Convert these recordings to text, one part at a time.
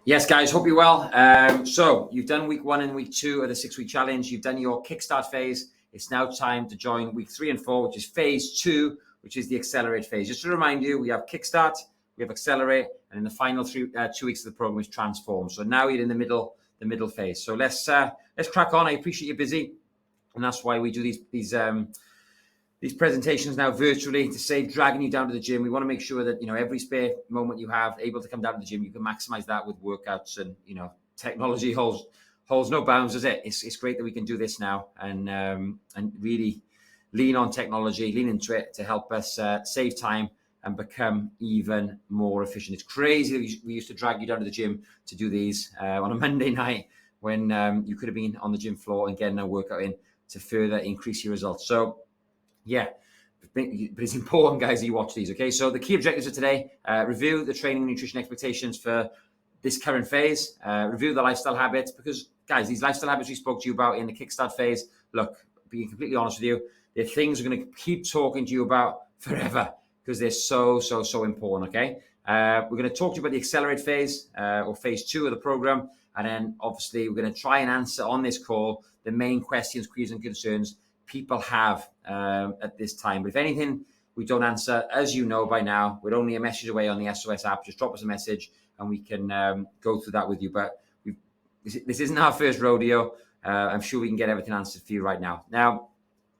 Yes, guys, hope you're well. So you've done week 1 and week 2 of the 6-week challenge. You've done your kickstart phase. It's now time to join week 3 and 4, which is phase 2, which is the accelerate phase. Just to remind you, we have kickstart, we have accelerate, and in the final 2 weeks of the program is transform. So now you're in the middle phase. So let's crack on. I appreciate you're busy, and that's why we do these presentations now virtually to save dragging you down to the gym. We want to make sure that, every spare moment you have able to come down to the gym, you can maximize that with workouts, and, technology holds no bounds, does it? It's great that we can do this now and really lean on technology, lean into it to help us save time and become even more efficient. It's crazy that we used to drag you down to the gym to do these on a Monday night when you could have been on the gym floor and getting a workout in to further increase your results. So, yeah, but it's important, guys, that you watch these, okay? So the key objectives of today, review the training and nutrition expectations for this current phase, review the lifestyle habits, because, guys, these lifestyle habits we spoke to you about in the kickstart phase, look, being completely honest with you, they're things we're going to keep talking to you about forever because they're so important, okay? We're going to talk to you about the accelerate phase or phase 2 of the program, and then, obviously, we're going to try and answer on this call the main questions, queries, and concerns people have at this time. But if anything we don't answer, as you know by now, we're only a message away on the SOS app. Just drop us a message and we can go through that with you. But this isn't our first rodeo. I'm sure we can get everything answered for you right now. Now,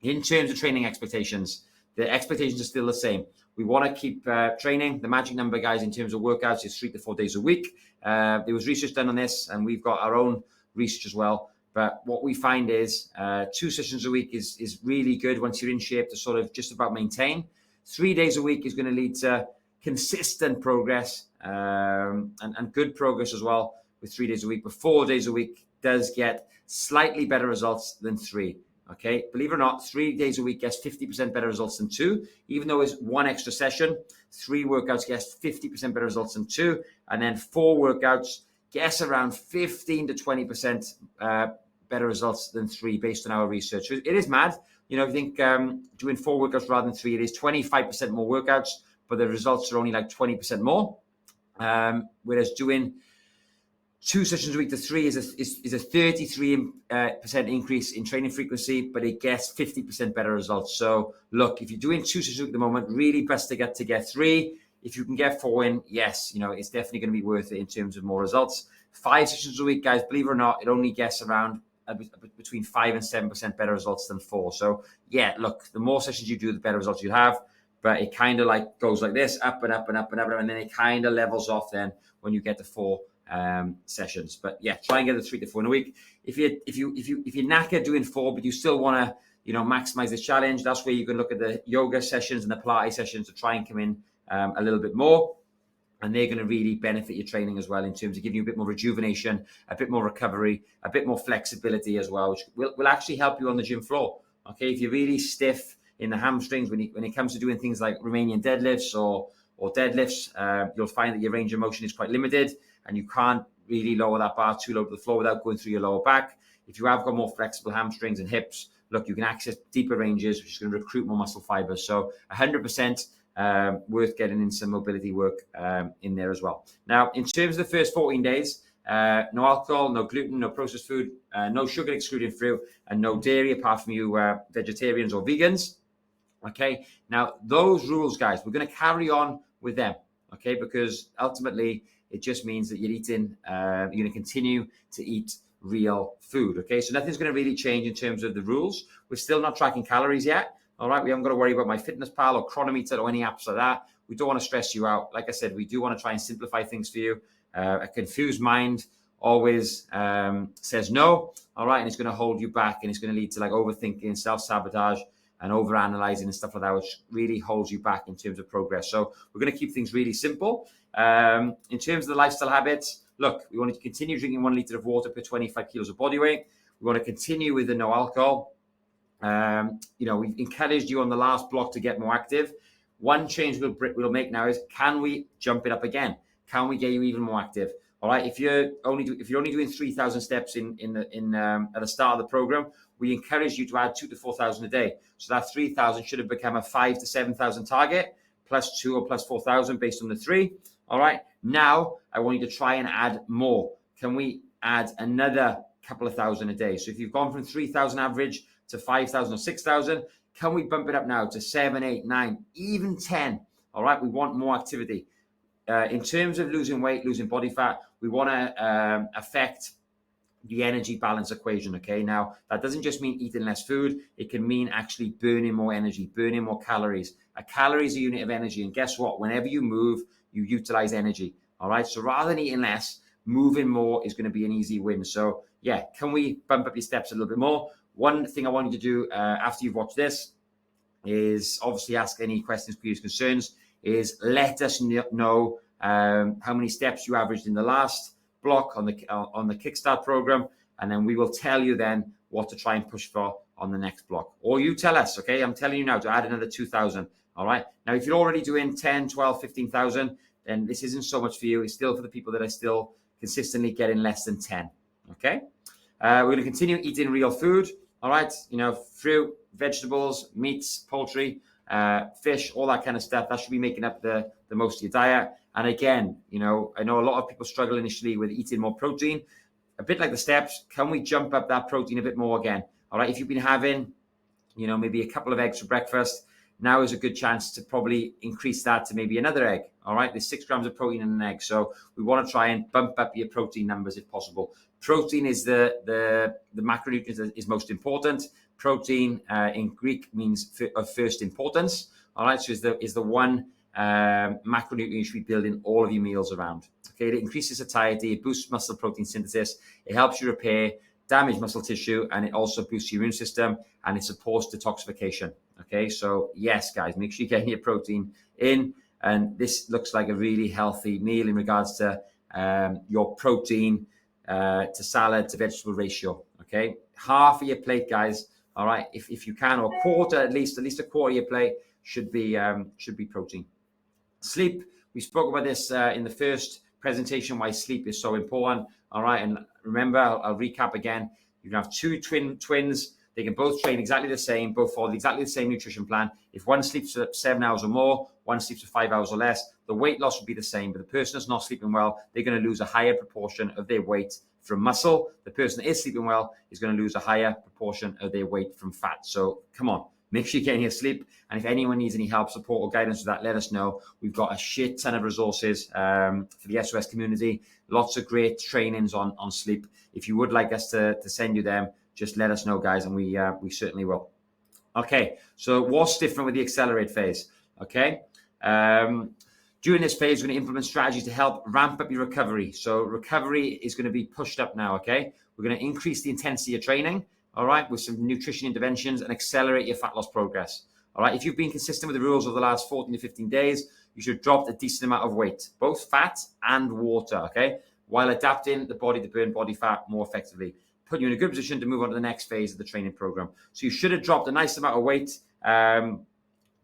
in terms of training expectations, the expectations are still the same. We want to keep training. The magic number, guys, in terms of workouts is 3 to 4 days a week. There was research done on this, and we've got our own research as well. But what we find is 2 sessions a week is really good once you're in shape to sort of just about maintain. 3 days a week is going to lead to consistent progress and good progress as well with 3 days a week. But 4 days a week does get slightly better results than 3. Okay, believe it or not, 3 days a week gets 50% better results than 2. Even though it's 1 extra session, 3 workouts gets 50% better results than 2. And then 4 workouts gets around 15 to 20% better results than 3 based on our research. So it is mad. I think doing 4 workouts rather than 3, it is 25% more workouts, but the results are only like 20% more. Whereas doing 2 sessions a week to 3 is a 33% increase in training frequency, but it gets 50% better results. So look, if you're doing 2 sessions a week at the moment, really best to get 3. If you can get 4 in, yes, it's definitely going to be worth it in terms of more results. 5 sessions a week, guys, believe it or not, it only gets around between 5 and 7% better results than 4. So yeah, look, the more sessions you do, the better results you have. But it kind of like goes like this, up and up and up and up, and then it kind of levels off then when you get to 4 sessions. But yeah, try and get the 3 to 4 in a week. If you're knackered doing 4, but you still want to maximize this challenge, that's where you can look at the yoga sessions and the Pilates sessions to try and come in a little bit more. And they're going to really benefit your training as well in terms of giving you a bit more rejuvenation, a bit more recovery, a bit more flexibility as well, which will actually help you on the gym floor. Okay, if you're really stiff in the hamstrings when it comes to doing things like Romanian deadlifts or deadlifts, you'll find that your range of motion is quite limited and you can't really lower that bar too low to the floor without going through your lower back. If you have got more flexible hamstrings and hips, look, you can access deeper ranges, which is going to recruit more muscle fibers. So 100% worth getting in some mobility work in there as well. Now, in terms of the first 14 days, no alcohol, no gluten, no processed food, no sugar excluding fruit, and no dairy apart from you vegetarians or vegans. Okay, now those rules, guys, we're going to carry on with them, okay, because ultimately it just means that you're going to continue to eat real food, okay? So nothing's going to really change in terms of the rules. We're still not tracking calories yet. All right, we haven't got to worry about MyFitnessPal or Chronometer or any apps like that. We don't want to stress you out. Like I said, we do want to try and simplify things for you. A confused mind always says no, all right, and it's going to hold you back and it's going to lead to like overthinking, self-sabotage, and overanalyzing and stuff like that, which really holds you back in terms of progress. So we're going to keep things really simple. In terms of the lifestyle habits, look, we want to continue drinking 1 liter of water per 25 kilos of body weight. We want to continue with the no alcohol. We've encouraged you on the last block to get more active. One change we'll make now is, can we jump it up again? Can we get you even more active? All right. If you're only doing 3,000 steps at the start of the program, we encourage you to add 2,000 to 4,000 a day. So that 3,000 should have become a 5,000 to 7,000 target, plus 2 or plus 4,000 based on the 3. All right. Now I want you to try and add more. Can we add another couple of thousand a day? So if you've gone from 3,000 average to 5,000 or 6,000, can we bump it up now to 7, 8, 9, even 10? All right, we want more activity. In terms of losing weight, losing body fat, we want to affect the energy balance equation. Okay, now that doesn't just mean eating less food. It can mean actually burning more energy, burning more calories. A calorie is a unit of energy, and guess what? Whenever you move, you utilize energy. All right, so rather than eating less, moving more is going to be an easy win. So yeah, can we bump up your steps a little bit more? One thing I want you to do after you've watched this is obviously ask any questions, queries, concerns, is let us know how many steps you averaged in the last block on the Kickstart program, and then we will tell you then what to try and push for on the next block. Or you tell us, okay? I'm telling you now to add another 2,000, all right? Now, if you're already doing 10, 12, 15,000, then this isn't so much for you. It's still for the people that are still consistently getting less than 10, okay? We're going to continue eating real food, all right? You know, fruit, vegetables, meats, poultry, fish, all that kind of stuff. That should be making up the most of your diet. And again, you know, I know a lot of people struggle initially with eating more protein. A bit like the steps, can we jump up that protein a bit more again? All right, if you've been having, you know, maybe a couple of eggs for breakfast, now is a good chance to probably increase that to maybe another egg. All right, there's 6 grams of protein in an egg, so we want to try and bump up your protein numbers if possible. Protein is the macronutrient that is most important. Protein in Greek means of first importance. All right, so is the one macronutrient you should be building all of your meals around. Okay, it increases satiety, it boosts muscle protein synthesis, it helps you repair damaged muscle tissue, and it also boosts your immune system, and it supports detoxification. Okay, so yes, guys, make sure you're getting your protein in, and this looks like a really healthy meal in regards to your protein to salad to vegetable ratio. Okay, half of your plate, guys. All right, if you can, or a quarter at least a quarter of your plate should be protein. Sleep, we spoke about this in the first presentation, why sleep is so important. All right, and remember, I'll recap again. You can have two twins. They can both train exactly the same, both follow exactly the same nutrition plan. If one sleeps for 7 hours or more, one sleeps for 5 hours or less, the weight loss will be the same. But the person that's not sleeping well, they're going to lose a higher proportion of their weight from muscle. The person that is sleeping well is going to lose a higher proportion of their weight from fat. So come on, make sure you're getting your sleep. And if anyone needs any help, support, or guidance with that, let us know. We've got a shit ton of resources for the SOS community. Lots of great trainings on sleep. If you would like us to send you them, just let us know, guys, and we certainly will. Okay, so what's different with the Accelerate phase? Okay, during this phase, we're going to implement strategies to help ramp up your recovery. So recovery is going to be pushed up now, okay? We're going to increase the intensity of training, all right, with some nutrition interventions and accelerate your fat loss progress. All right, if you've been consistent with the rules over the last 14 to 15 days, you should have dropped a decent amount of weight, both fat and water, okay, while adapting the body to burn body fat more effectively, putting you in a good position to move on to the next phase of the training program. So you should have dropped a nice amount of weight.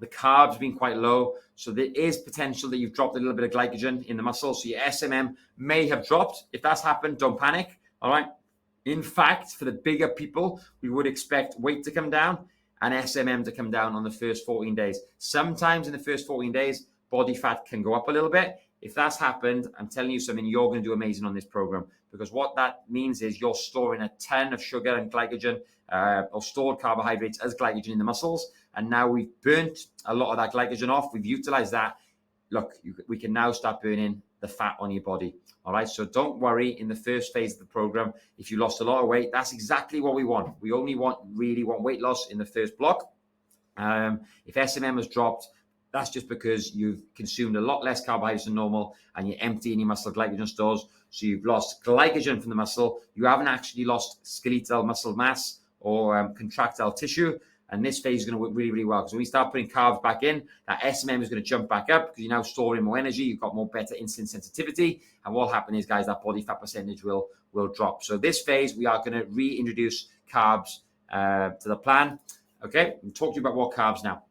The carbs have been quite low, so there is potential that you've dropped a little bit of glycogen in the muscle, so your SMM may have dropped. If that's happened, don't panic, all right? In fact, for the bigger people, we would expect weight to come down and SMM to come down on the first 14 days. Sometimes in the first 14 days, body fat can go up a little bit. If that's happened, I'm telling you something, you're going to do amazing on this program, because what that means is you're storing a ton of sugar and glycogen or stored carbohydrates as glycogen in the muscles. And now we've burnt a lot of that glycogen off. We've utilized that. Look, we can now start burning the fat on your body. All right. So don't worry in the first phase of the program. If you lost a lot of weight, that's exactly what we want. We only really want weight loss in the first block. If SMM has dropped, that's just because you've consumed a lot less carbohydrates than normal and you're emptying your muscle glycogen stores. So you've lost glycogen from the muscle. You haven't actually lost skeletal muscle mass or contractile tissue. And this phase is going to work really, really well, because when we start putting carbs back in, that SMM is going to jump back up because you're now storing more energy. You've got more better insulin sensitivity. And what will happen is, guys, that body fat percentage will drop. So this phase, we are going to reintroduce carbs to the plan. Okay, we'll talk to you about what carbs now.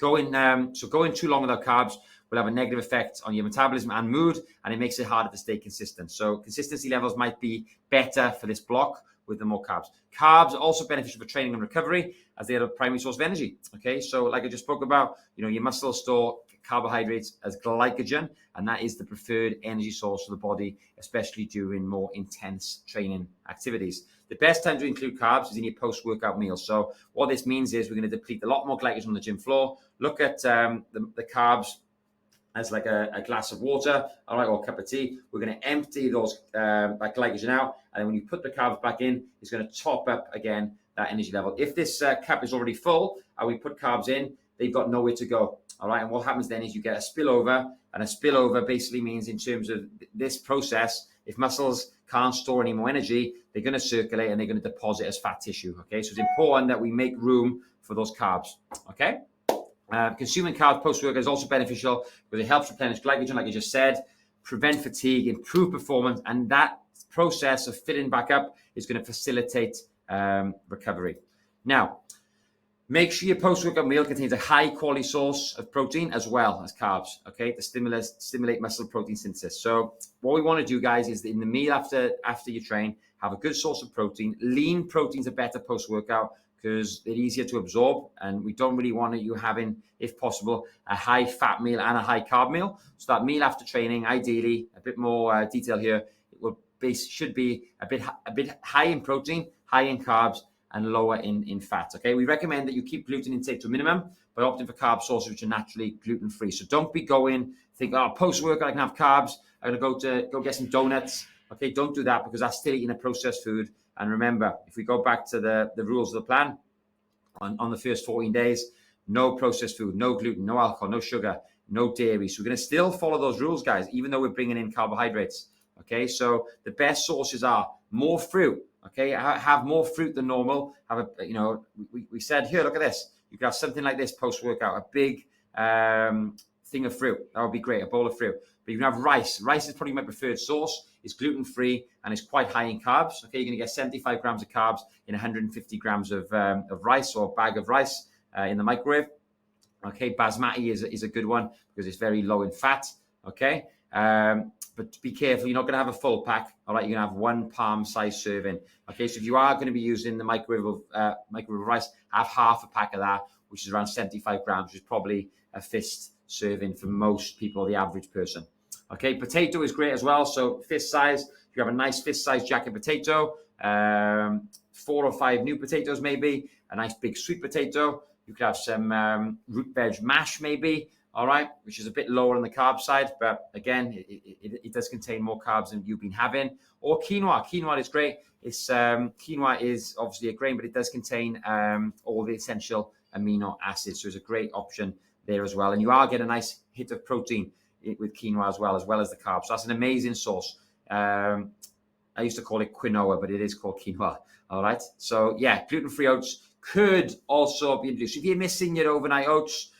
Going too long without carbs will have a negative effect on your metabolism and mood, and it makes it harder to stay consistent. So consistency levels might be better for this block with the more carbs. Carbs are also beneficial for training and recovery, as they are a primary source of energy. Okay, so like I just spoke about, your muscles store carbohydrates as glycogen, and that is the preferred energy source for the body, especially during more intense training activities. The best time to include carbs is in your post-workout meal. So what this means is we're going to deplete a lot more glycogen on the gym floor. Look at the carbs as like a glass of water, all right, or a cup of tea. We're going to empty that glycogen out, and then when you put the carbs back in, it's going to top up again that energy level. If this cup is already full and we put carbs in, they've got nowhere to go, all right? And what happens then is you get a spillover, and a spillover basically means, in terms of this process, if muscles can't store any more energy, they're going to circulate and they're going to deposit as fat tissue, okay? So it's important that we make room for those carbs, okay? Consuming carbs post-workout is also beneficial because it helps replenish glycogen, like I just said, prevent fatigue, improve performance, and that process of filling back up is going to facilitate recovery. Now, make sure your post-workout meal contains a high-quality source of protein as well as carbs, okay, to stimulate muscle protein synthesis. So what we want to do, guys, is in the meal after you train, have a good source of protein. Lean proteins are better post-workout because they're easier to absorb, and we don't really want you having, if possible, a high-fat meal and a high-carb meal. So that meal after training, ideally, a bit more detail here, should be a bit high in protein, high in carbs, and lower in fat, okay? We recommend that you keep gluten intake to a minimum by opting for carb sources which are naturally gluten-free. So don't be think, post-workout I can have carbs, I'm going to go get some donuts. Okay, don't do that, because that's still eating a processed food. And remember, if we go back to the rules of the plan, on the first 14 days, no processed food, no gluten, no alcohol, no sugar, no dairy. So we're going to still follow those rules, guys, even though we're bringing in carbohydrates. Okay, so the best sources are more fruit. Okay, have more fruit than normal. We said here, look at this. You could have something like this post-workout, a big thing of fruit. That would be great, a bowl of fruit. But you can have rice. Rice is probably my preferred source. It's gluten-free and it's quite high in carbs. Okay, you're going to get 75 grams of carbs in 150 grams of rice, or a bag of rice in the microwave. Okay, basmati is a good one because it's very low in fat. Okay, but be careful. You're not going to have a full pack. All right, you're going to have one palm-sized serving. Okay, so if you are going to be using the microwave rice, have half a pack of that, which is around 75 grams, which is probably a fist serving for most people, the average person. Okay, potato is great as well. So fist size, if you have a nice fist-sized jacket potato, 4 or 5 new potatoes maybe, a nice big sweet potato. You could have some root veg mash maybe, all right, which is a bit lower on the carb side, but again, it does contain more carbs than you've been having. Or quinoa. Quinoa is great. Quinoa is obviously a grain, but it does contain all the essential amino acids, so it's a great option there as well. And you are getting a nice hit of protein with quinoa as well as the carbs. So that's an amazing source. I used to call it quinoa, but it is called quinoa. All right. So yeah, gluten-free oats could also be introduced. If you're missing your overnight oats,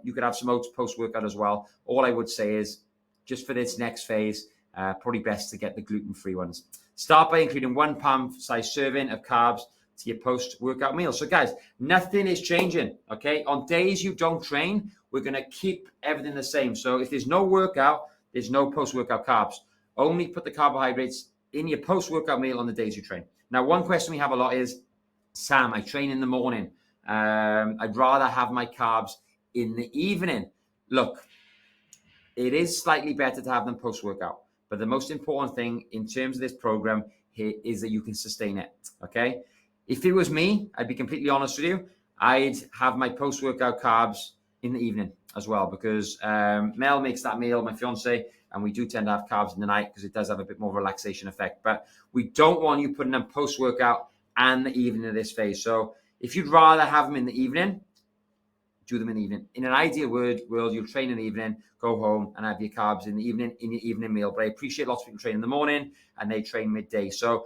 you could have some oats post-workout as well. All I would say is, just for this next phase, probably best to get the gluten-free ones. Start by including 1 palm-sized serving of carbs to your post-workout meal. So guys, nothing is changing, okay? On days you don't train, we're going to keep everything the same. So if there's no workout, there's no post-workout carbs. Only put the carbohydrates in your post-workout meal on the days you train. Now, one question we have a lot is, Sam, I train in the morning. I'd rather have my carbs in the evening. Look, it is slightly better to have them post-workout, but the most important thing in terms of this program here is that you can sustain it, okay? If it was me, I'd be completely honest with you, I'd have my post-workout carbs in the evening as well, because Mel makes that meal, my fiance, and we do tend to have carbs in the night because it does have a bit more relaxation effect. But we don't want you putting them post-workout and the evening of this phase. So if you'd rather have them in the evening, do them in the evening. In an ideal world, you'll train in the evening, go home and have your carbs in the evening, in your evening meal. But I appreciate lots of people train in the morning and they train midday. So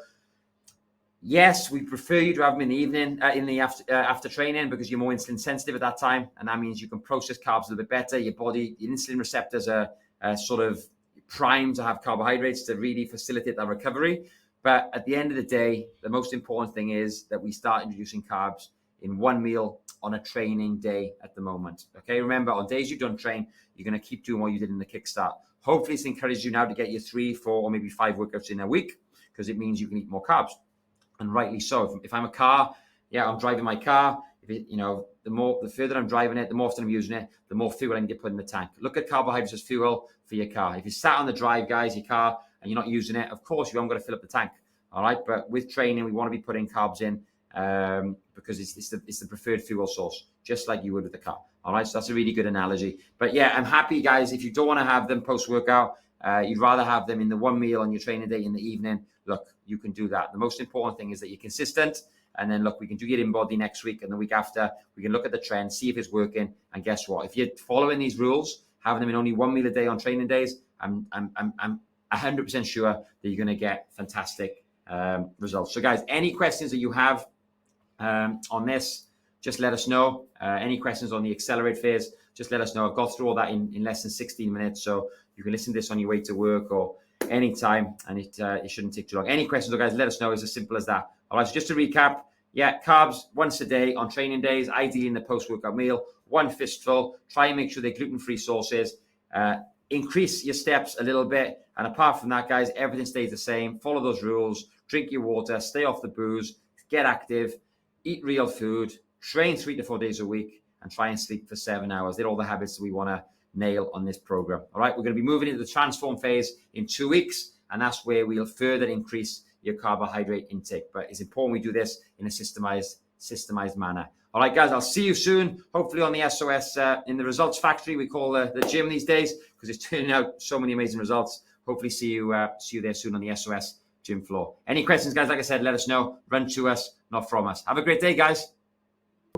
yes, we prefer you to have them in the evening, after training, because you're more insulin sensitive at that time. And that means you can process carbs a little bit better. Your body, your insulin receptors are sort of primed to have carbohydrates to really facilitate that recovery. But at the end of the day, the most important thing is that we start introducing carbs in one meal on a training day at the moment. Okay, remember, on days you don't train, you're going to keep doing what you did in the kickstart. Hopefully, this encourages you now to get your 3, 4, or maybe 5 workouts in a week, because it means you can eat more carbs. And rightly so. If I'm a car, I'm driving my car. if it, the further I'm driving it, the more often I'm using it, the more fuel I need to put in the tank. Look at carbohydrates as fuel for your car. If you sat on the drive, guys, your car, and you're not using it, of course you haven't got to fill up the tank. All right, but with training, we want to be putting carbs in because it's the preferred fuel source, just like you would with the car. All right, so that's a really good analogy. But yeah, I'm happy, guys. If you don't want to have them post-workout, you'd rather have them in the one meal on your training day in the evening, look, you can do that. The most important thing is that you're consistent. And then, look, we can do your in-body next week and the week after. We can look at the trend, see if it's working. And guess what? If you're following these rules, having them in only one meal a day on training days, I'm 100% sure that you're going to get fantastic results. So, guys, any questions that you have on this, just let us know. Any questions on the accelerate phase, just let us know. I've got through all that in less than 16 minutes. So you can listen to this on your way to work or anytime, and it shouldn't take too long. Any questions, guys, let us know. It's as simple as that. All right, so just to recap, yeah, carbs once a day on training days, ideally in the post-workout meal, one fistful. Try and make sure they're gluten-free sources. Increase your steps a little bit. And apart from that, guys, everything stays the same. Follow those rules. Drink your water. Stay off the booze. Get active. Eat real food. Train 3 to 4 days a week. And try and sleep for 7 hours. They're all the habits that we want to nail on this program. All right, we're going to be moving into the transform phase in 2 weeks. And that's where we'll further increase your carbohydrate intake. But it's important we do this in a systemized manner. All right, guys, I'll see you soon. Hopefully on the SOS, in the results factory, we call the gym these days, because it's turning out so many amazing results. Hopefully see you there soon on the SOS gym floor. Any questions, guys, like I said, let us know. Run to us, not from us. Have a great day, guys.